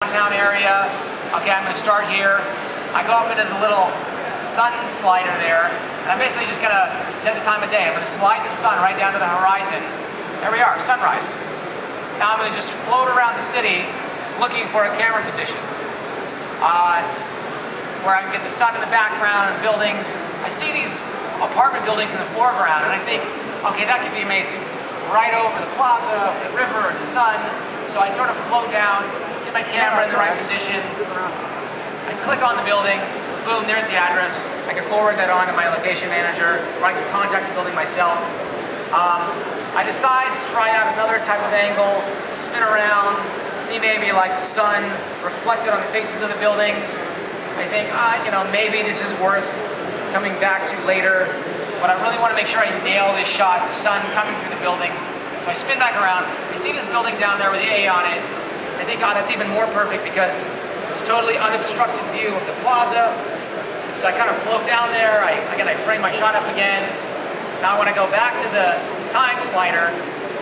downtown area. Okay, I'm going to start here. I go up into the little sun slider there, and I'm basically just going to set the time of day. I'm going to slide the sun right down to the horizon. There we are, sunrise. Now I'm going to just float around the city looking for a camera position. Where I can get the sun in the background and the buildings. I see these apartment buildings in the foreground, and I think, okay, that could be amazing. Right over the plaza, the river, the sun. So I sort of float down, get my camera in the right position. I click on the building, boom, there's the address. I can forward that on to my location manager, or I can contact the building myself. I decide to try out another type of angle, spin around, see maybe like the sun reflected on the faces of the buildings. I think, you know, maybe this is worth coming back to later, but I really want to make sure I nail this shot, the sun coming through the buildings. So I spin back around, I see this building down there with the A on it. I think, oh, that's even more perfect because it's totally unobstructed view of the plaza. So I kind of float down there, again, I frame my shot up again. Now I want to go back to the time slider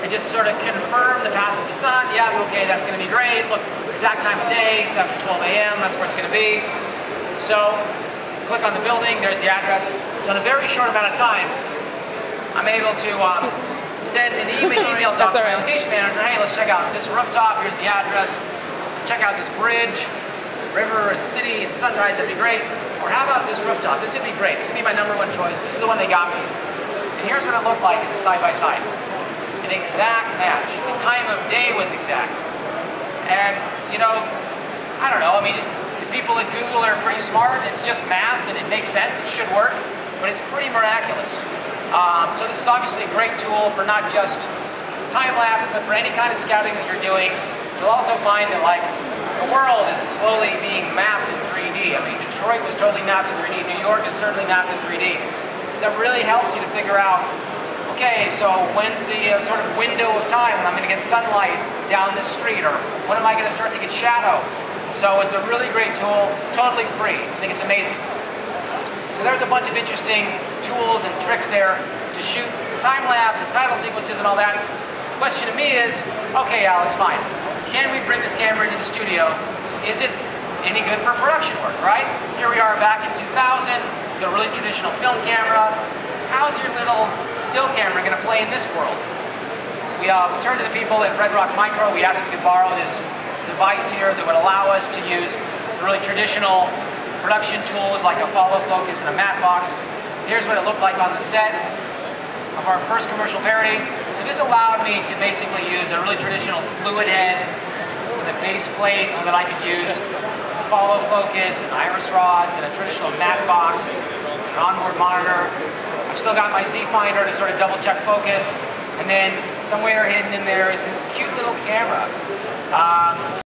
and just sort of confirm the path of the sun. Yeah, okay, that's going to be great. Look, exact time of day, 7:12 a.m., that's where it's going to be. So, click on the building, there's the address. So in a very short amount of time, I'm able to send an emails out to my location manager. Hey, let's check out this rooftop, here's the address. Let's check out this bridge, river, and the city, and the sunrise, that'd be great. Or how about this rooftop? This would be great. This would be my #1 choice. This is the one they got me. And here's what it looked like in the side-by-side. An exact match. The time of day was exact. And, you know, I don't know, I mean, the people at Google are pretty smart. It's just math, and it makes sense. It should work, but it's pretty miraculous. So this is obviously a great tool for not just time-lapse, but for any kind of scouting that you're doing. You'll also find that, like, the world is slowly being mapped in 3D. I mean, Detroit was totally mapped in 3D. New York is certainly mapped in 3D. That really helps you to figure out, okay, so when's the sort of window of time when I'm going to get sunlight down this street, or when am I going to start to get shadow? So it's a really great tool, totally free. I think it's amazing. So there's a bunch of interesting tools and tricks there to shoot time-lapse and title sequences and all that. The question to me is, okay, Alex, fine. Can we bring this camera into the studio? Is it any good for production work, right? Here we are back in 2000, the really traditional film camera. How's your little still camera going to play in this world? We turned to the people at Red Rock Micro. We asked if we could borrow this device here that would allow us to use really traditional production tools like a follow focus and a matte box. Here's what it looked like on the set of our first commercial parody. So this allowed me to basically use a really traditional fluid head with a base plate so that I could use a follow focus and iris rods and a traditional matte box, an onboard monitor. I've still got my Z finder to sort of double check focus. And then somewhere hidden in there is this cute little camera.